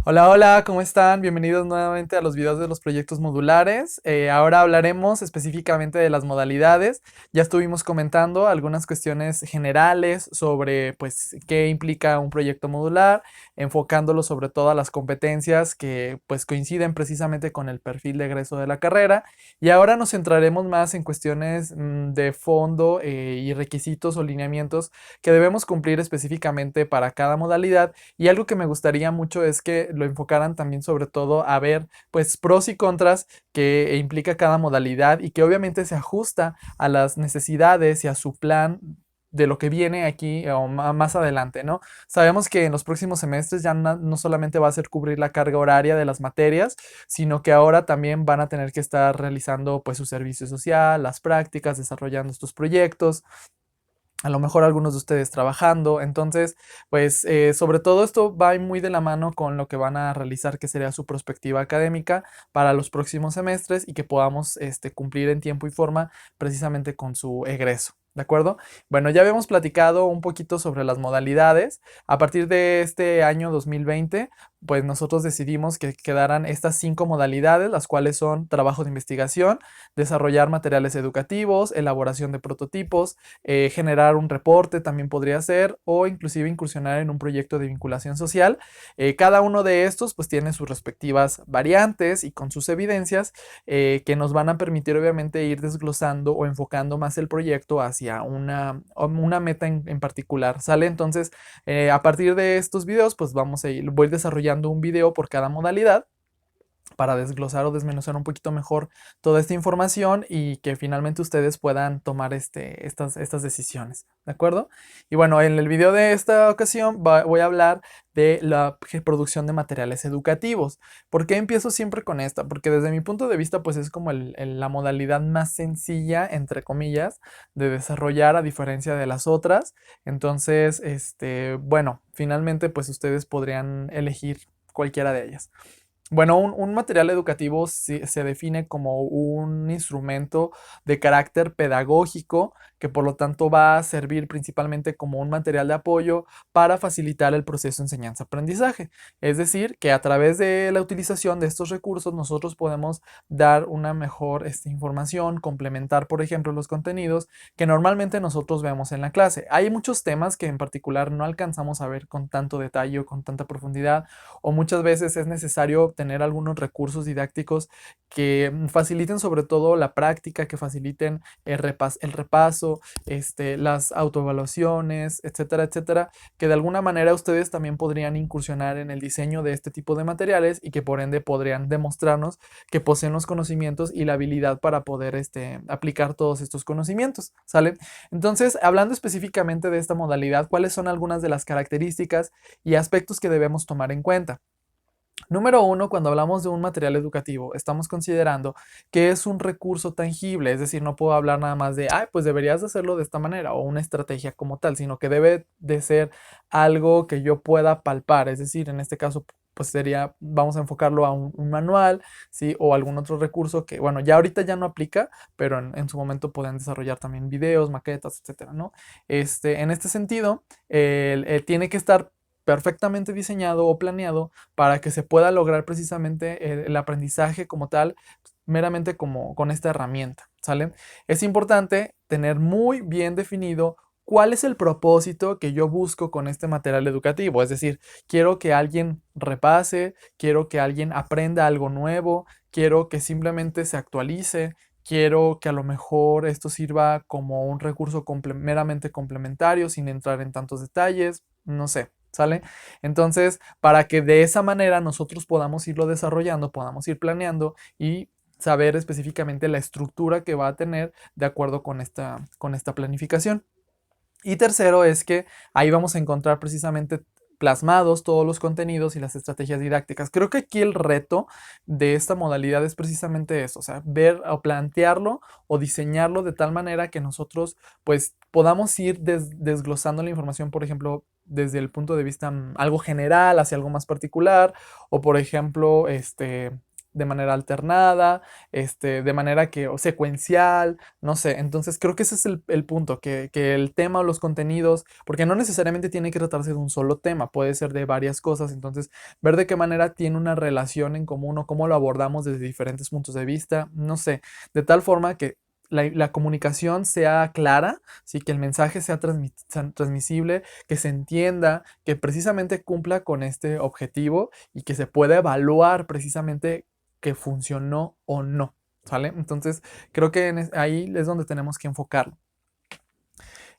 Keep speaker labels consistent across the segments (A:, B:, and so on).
A: Hola, hola, ¿cómo están? Bienvenidos nuevamente a los videos de los proyectos modulares. Ahora hablaremos específicamente de las modalidades. Ya estuvimos comentando algunas cuestiones generales sobre, pues, qué implica un proyecto modular, enfocándolo sobre todo a las competencias que, pues, coinciden precisamente con el perfil de egreso de la carrera. Y ahora nos centraremos más en cuestiones de fondo y requisitos o lineamientos que debemos cumplir específicamente para cada modalidad. Y algo que me gustaría mucho es que lo enfocaran también sobre todo a ver pues pros y contras que implica cada modalidad y que obviamente se ajusta a las necesidades y a su plan de lo que viene aquí o más adelante, ¿no? Sabemos que en los próximos semestres ya no solamente va a ser cubrir la carga horaria de las materias, sino que ahora también van a tener que estar realizando pues su servicio social, las prácticas, desarrollando estos proyectos, a lo mejor algunos de ustedes trabajando. Entonces, pues sobre todo esto va muy de la mano con lo que van a realizar, que sería su perspectiva académica para los próximos semestres y que podamos cumplir en tiempo y forma precisamente con su egreso. ¿De acuerdo? Bueno, ya habíamos platicado un poquito sobre las modalidades. A partir de este año 2020, pues nosotros decidimos que quedaran estas 5 modalidades, las cuales son trabajo de investigación, desarrollar materiales educativos, elaboración de prototipos, generar un reporte también podría ser, o inclusive incursionar en un proyecto de vinculación social. Cada uno de estos pues tiene sus respectivas variantes y con sus evidencias que nos van a permitir obviamente ir desglosando o enfocando más el proyecto hacia una meta en particular, ¿sale? Entonces, a partir de estos videos pues voy desarrollando un video por cada modalidad para desglosar o desmenuzar un poquito mejor toda esta información y que finalmente ustedes puedan tomar estas decisiones, ¿de acuerdo? Y bueno, en el video de esta ocasión voy a hablar de la producción de materiales educativos. ¿Por qué empiezo siempre con esta? Porque desde mi punto de vista, pues es como la modalidad más sencilla, entre comillas, de desarrollar a diferencia de las otras. Entonces, bueno, finalmente, pues ustedes podrían elegir cualquiera de ellas. Bueno, un material educativo se define como un instrumento de carácter pedagógico que por lo tanto va a servir principalmente como un material de apoyo para facilitar el proceso de enseñanza-aprendizaje. Es decir, que a través de la utilización de estos recursos nosotros podemos dar una mejor información, complementar, por ejemplo, los contenidos que normalmente nosotros vemos en la clase. Hay muchos temas que en particular no alcanzamos a ver con tanto detalle o con tanta profundidad, o muchas veces es necesario tener algunos recursos didácticos que faciliten sobre todo la práctica, que faciliten el repaso, las autoevaluaciones, etcétera, etcétera, que de alguna manera ustedes también podrían incursionar en el diseño de este tipo de materiales y que por ende podrían demostrarnos que poseen los conocimientos y la habilidad para poder aplicar todos estos conocimientos, ¿sale? Entonces, hablando específicamente de esta modalidad, ¿cuáles son algunas de las características y aspectos que debemos tomar en cuenta? Número uno, cuando hablamos de un material educativo, estamos considerando que es un recurso tangible, es decir, no puedo hablar nada más de, ay, pues deberías de hacerlo de esta manera o una estrategia como tal, sino que debe de ser algo que yo pueda palpar, es decir, en este caso, pues sería, vamos a enfocarlo a un manual, ¿sí? O algún otro recurso que, bueno, ya ahorita ya no aplica, pero en su momento pueden desarrollar también videos, maquetas, etcétera, ¿no? En este sentido, tiene que estar perfectamente diseñado o planeado para que se pueda lograr precisamente el aprendizaje como tal, meramente como con esta herramienta, ¿sale? Es importante tener muy bien definido cuál es el propósito que yo busco con este material educativo. Es decir, quiero que alguien repase, quiero que alguien aprenda algo nuevo, quiero que simplemente se actualice. Quiero que a lo mejor esto sirva como un recurso meramente complementario sin entrar en tantos detalles, no sé, ¿sale? Entonces, para que de esa manera nosotros podamos irlo desarrollando, podamos ir planeando y saber específicamente la estructura que va a tener de acuerdo con esta planificación. Y tercero es que ahí vamos a encontrar precisamente plasmados todos los contenidos y las estrategias didácticas. Creo que aquí el reto de esta modalidad es precisamente eso, o sea, ver o plantearlo o diseñarlo de tal manera que nosotros pues podamos ir desglosando la información, por ejemplo, desde el punto de vista algo general hacia algo más particular, o por ejemplo, de manera alternada, de manera que, o secuencial, no sé. Entonces creo que ese es el punto, que el tema o los contenidos, porque no necesariamente tiene que tratarse de un solo tema, puede ser de varias cosas. Entonces, ver de qué manera tiene una relación en común o cómo lo abordamos desde diferentes puntos de vista, no sé, de tal forma que la comunicación sea clara, ¿sí? Que el mensaje sea transmisible, que se entienda, que precisamente cumpla con este objetivo y que se pueda evaluar precisamente que funcionó o no, ¿sale? Entonces, creo que ahí es donde tenemos que enfocarlo.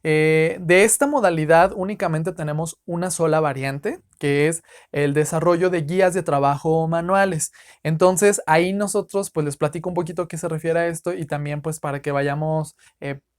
A: De esta modalidad únicamente tenemos una sola variante, que es el desarrollo de guías de trabajo manuales. Entonces ahí nosotros pues les platico un poquito a qué se refiere a esto y también pues para que vayamos,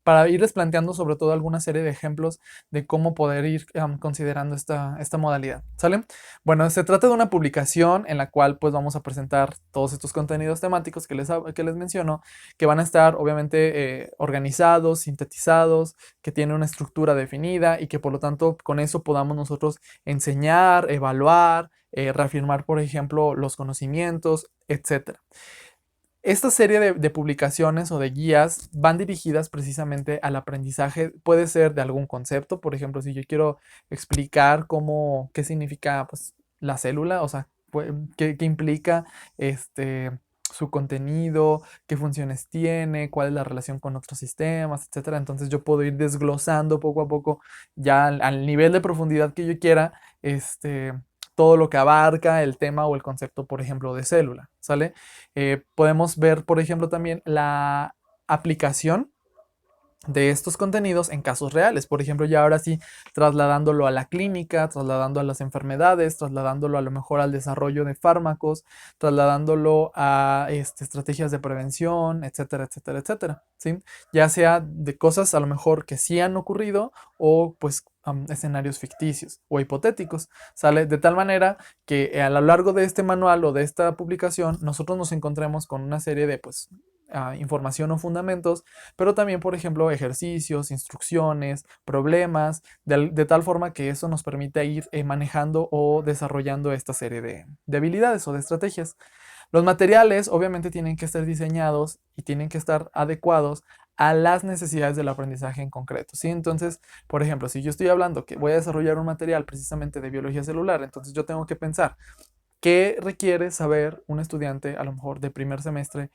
A: para irles planteando sobre todo alguna serie de ejemplos de cómo poder ir considerando esta modalidad, ¿sale? Bueno, se trata de una publicación en la cual pues vamos a presentar todos estos contenidos temáticos que les menciono, que van a estar obviamente organizados, sintetizados, que tiene una estructura definida y que por lo tanto con eso podamos nosotros enseñar, evaluar, reafirmar, por ejemplo, los conocimientos, etcétera. Esta serie de publicaciones o de guías van dirigidas precisamente al aprendizaje, puede ser de algún concepto, por ejemplo, si yo quiero explicar qué significa pues, la célula, o sea, qué implica su contenido, qué funciones tiene, cuál es la relación con otros sistemas, etcétera. Entonces yo puedo ir desglosando poco a poco ya al nivel de profundidad que yo quiera, todo lo que abarca el tema o el concepto, por ejemplo, de célula, ¿sale? Podemos ver, por ejemplo, también la aplicación de estos contenidos en casos reales. Por ejemplo, ya ahora sí, trasladándolo a la clínica, trasladando a las enfermedades, trasladándolo a lo mejor al desarrollo de fármacos, trasladándolo a estrategias de prevención, etcétera, etcétera, etcétera. ¿Sí? Ya sea de cosas a lo mejor que sí han ocurrido o pues escenarios ficticios o hipotéticos, ¿sale? De tal manera que a lo largo de este manual o de esta publicación nosotros nos encontremos con una serie de pues información o fundamentos, pero también, por ejemplo, ejercicios, instrucciones, problemas, de tal forma que eso nos permite ir manejando o desarrollando esta serie de habilidades o de estrategias. Los materiales obviamente tienen que estar diseñados y tienen que estar adecuados a las necesidades del aprendizaje en concreto, ¿sí? Entonces, por ejemplo, si yo estoy hablando que voy a desarrollar un material precisamente de biología celular, entonces yo tengo que pensar qué requiere saber un estudiante a lo mejor de primer semestre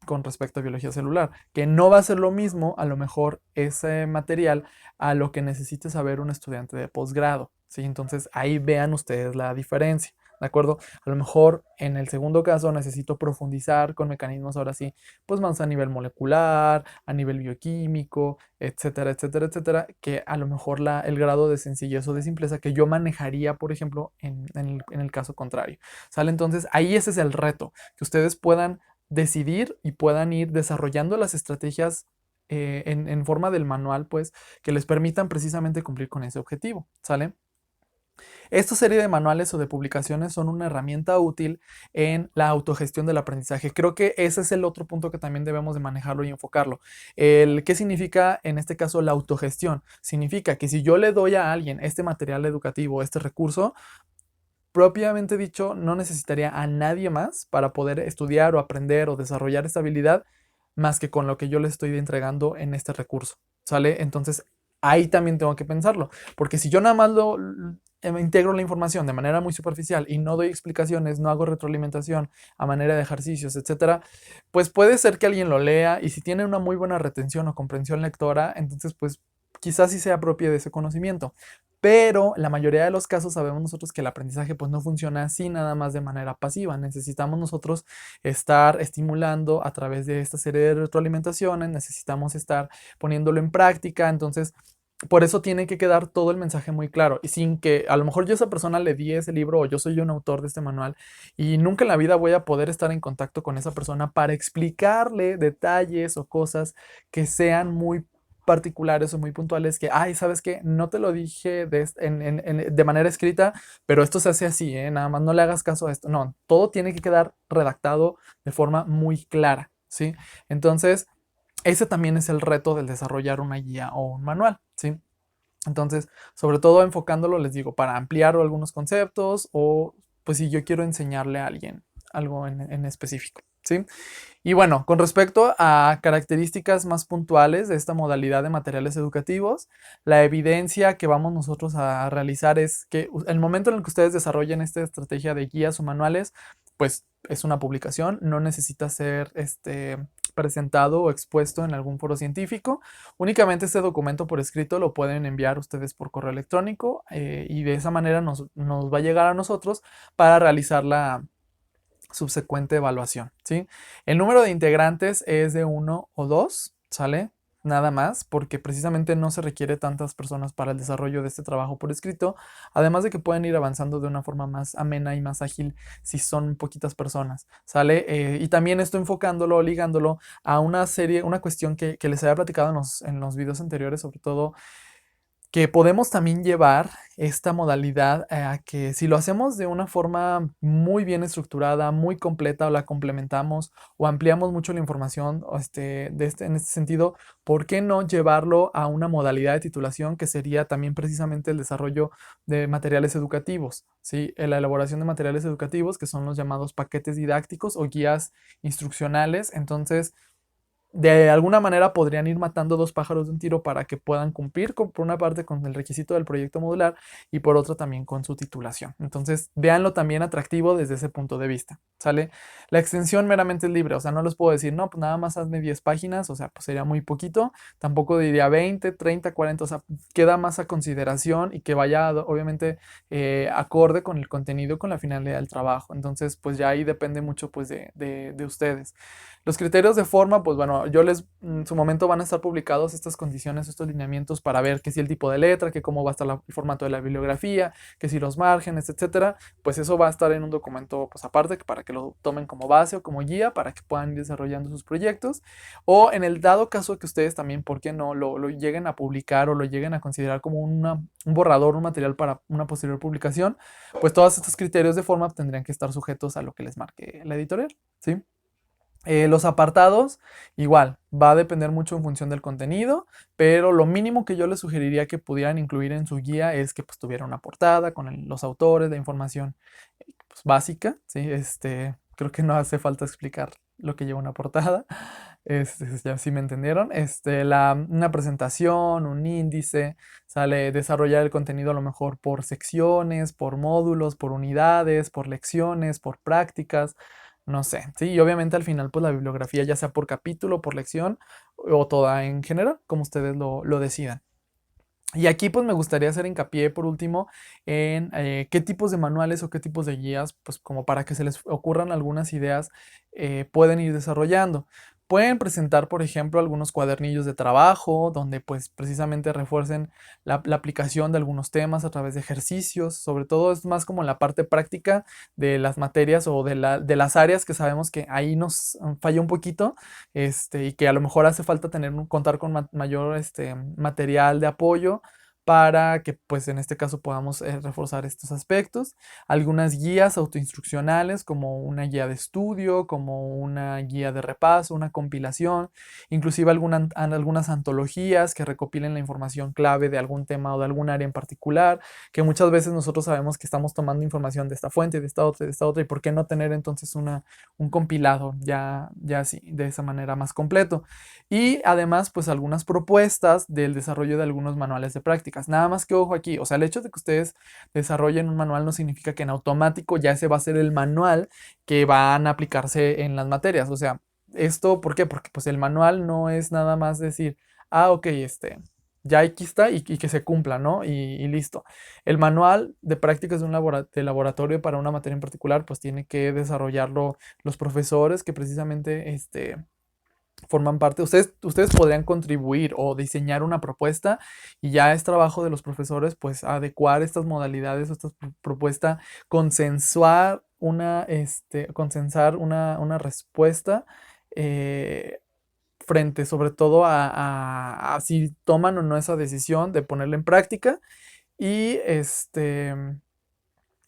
A: con respecto a biología celular, que no va a ser lo mismo a lo mejor ese material a lo que necesite saber un estudiante de posgrado, ¿sí? Entonces ahí vean ustedes la diferencia, ¿de acuerdo? A lo mejor en el segundo caso necesito profundizar con mecanismos ahora sí, pues más a nivel molecular, a nivel bioquímico, etcétera, etcétera, etcétera, que a lo mejor el grado de sencillez o de simpleza que yo manejaría, por ejemplo, en el caso contrario, ¿sale? Entonces ahí ese es el reto, que ustedes puedan decidir y puedan ir desarrollando las estrategias en forma del manual, pues, que les permitan precisamente cumplir con ese objetivo, ¿sale? Esta serie de manuales o de publicaciones son una herramienta útil en la autogestión del aprendizaje. Creo que ese es el otro punto que también debemos de manejarlo y enfocarlo. ¿Qué significa en este caso la autogestión? Significa que si yo le doy a alguien este material educativo, este recurso, propiamente dicho, no necesitaría a nadie más para poder estudiar o aprender o desarrollar esta habilidad más que con lo que yo les estoy entregando en este recurso, ¿sale? Entonces, ahí también tengo que pensarlo, porque si yo nada más integro la información de manera muy superficial y no doy explicaciones, no hago retroalimentación a manera de ejercicios, etcétera, pues puede ser que alguien lo lea y si tiene una muy buena retención o comprensión lectora, entonces pues quizás sí se apropie de ese conocimiento. Pero la mayoría de los casos sabemos nosotros que el aprendizaje pues no funciona así nada más de manera pasiva. Necesitamos nosotros estar estimulando a través de esta serie de retroalimentaciones, necesitamos estar poniéndolo en práctica. Entonces, por eso tiene que quedar todo el mensaje muy claro y sin que a lo mejor yo a esa persona le di ese libro o yo soy un autor de este manual y nunca en la vida voy a poder estar en contacto con esa persona para explicarle detalles o cosas que sean muy particulares o muy puntuales que, ay, ¿sabes qué? No te lo dije de manera escrita, pero esto se hace así, ¿eh? Nada más no le hagas caso a esto. No, todo tiene que quedar redactado de forma muy clara, ¿sí? Entonces, ese también es el reto del desarrollar una guía o un manual, ¿sí? Entonces, sobre todo enfocándolo, les digo, para ampliar algunos conceptos o pues si yo quiero enseñarle a alguien algo en específico, ¿sí? Y bueno, con respecto a características más puntuales de esta modalidad de materiales educativos, la evidencia que vamos nosotros a realizar es que el momento en el que ustedes desarrollen esta estrategia de guías o manuales, pues es una publicación, no necesita ser presentado o expuesto en algún foro científico. Únicamente este documento por escrito lo pueden enviar ustedes por correo electrónico y de esa manera nos va a llegar a nosotros para realizar la subsecuente evaluación, ¿sí? El número de integrantes es de uno o dos, ¿sale? Nada más, porque precisamente no se requiere tantas personas para el desarrollo de este trabajo por escrito, además de que pueden ir avanzando de una forma más amena y más ágil si son poquitas personas, ¿sale? Y también estoy enfocándolo, ligándolo a una serie, una cuestión que les había platicado en los videos anteriores, sobre todo que podemos también llevar esta modalidad a que si lo hacemos de una forma muy bien estructurada, muy completa, o la complementamos o ampliamos mucho la información en este sentido, ¿por qué no llevarlo a una modalidad de titulación que sería también precisamente el desarrollo de materiales educativos? ¿Sí? La elaboración de materiales educativos, que son los llamados paquetes didácticos o guías instruccionales. Entonces, de alguna manera podrían ir matando dos pájaros de un tiro para que puedan cumplir por una parte con el requisito del proyecto modular y por otra también con su titulación. Entonces, véanlo también atractivo desde ese punto de vista, ¿sale? La extensión meramente es libre, o sea, no les puedo decir, no, pues nada más hazme 10 páginas, o sea, pues sería muy poquito, tampoco diría 20, 30, 40, o sea, queda más a consideración y que vaya obviamente acorde con el contenido, con la finalidad del trabajo. Entonces, pues ya ahí depende mucho pues de ustedes. Los criterios de forma, pues bueno, en su momento van a estar publicados estas condiciones, estos lineamientos para ver que si el tipo de letra, que cómo va a estar el formato de la bibliografía, que si los márgenes, etcétera, pues eso va a estar en un documento pues aparte para que lo tomen como base o como guía para que puedan ir desarrollando sus proyectos. O en el dado caso que ustedes también, ¿por qué no? Lo lleguen a publicar o lo lleguen a considerar como un borrador, un material para una posterior publicación, pues todos estos criterios de forma tendrían que estar sujetos a lo que les marque la editorial, ¿sí? Los apartados, igual, va a depender mucho en función del contenido, pero lo mínimo que yo les sugeriría que pudieran incluir en su guía es que pues, tuviera una portada con los autores, la información pues, básica, ¿sí? Creo que no hace falta explicar lo que lleva una portada, ya sí me entendieron, una presentación, un índice, sale desarrollar el contenido a lo mejor por secciones, por módulos, por unidades, por lecciones, por prácticas, no sé, sí, y obviamente al final pues la bibliografía ya sea por capítulo, por lección o toda en general, como ustedes lo decidan. Y aquí pues me gustaría hacer hincapié por último en qué tipos de manuales o qué tipos de guías, pues como para que se les ocurran algunas ideas, pueden ir desarrollando. Pueden presentar, por ejemplo, algunos cuadernillos de trabajo donde pues precisamente refuercen la aplicación de algunos temas a través de ejercicios. Sobre todo es más como la parte práctica de las materias o de las áreas que sabemos que ahí nos falla un poquito, y que a lo mejor hace falta contar con mayor material de apoyo para que pues en este caso podamos reforzar estos aspectos. Algunas guías autoinstruccionales como una guía de estudio, como una guía de repaso, una compilación, inclusive algunas antologías que recopilen la información clave de algún tema o de algún área en particular, que muchas veces nosotros sabemos que estamos tomando información de esta fuente, de esta otra, y por qué no tener entonces un compilado ya así, de esa manera más completo. Y además, pues algunas propuestas del desarrollo de algunos manuales de prácticas. Nada más que ojo aquí, o sea, el hecho de que ustedes desarrollen un manual no significa que en automático ya ese va a ser el manual que van a aplicarse en las materias. O sea, esto, ¿por qué? Porque pues el manual no es nada más decir, ah, ok, ya aquí está y que se cumpla, ¿no? Y listo. El manual de prácticas de laboratorio para una materia en particular, pues tiene que desarrollarlo los profesores que precisamente, forman parte. Ustedes podrían contribuir o diseñar una propuesta y ya es trabajo de los profesores, pues, adecuar estas modalidades, esta propuesta, consensar una respuesta eh, frente sobre todo a si toman o no esa decisión de ponerla en práctica y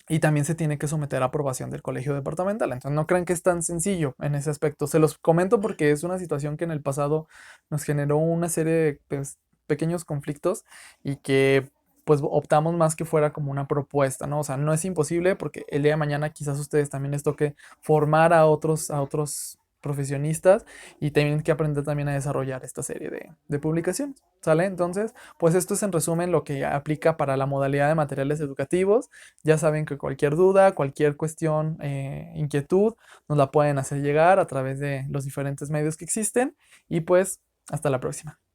A: y también se tiene que someter a aprobación del colegio departamental. Entonces no crean que es tan sencillo en ese aspecto. Se los comento porque es una situación que en el pasado nos generó una serie de pues, pequeños conflictos y que pues optamos más que fuera como una propuesta, ¿no? O sea, no es imposible porque el día de mañana quizás a ustedes también les toque formar a otros profesionistas y tienen que aprender también a desarrollar esta serie de publicaciones, ¿sale? Entonces, pues esto es en resumen lo que aplica para la modalidad de materiales educativos. Ya saben que cualquier duda, cualquier cuestión, inquietud, nos la pueden hacer llegar a través de los diferentes medios que existen y pues hasta la próxima.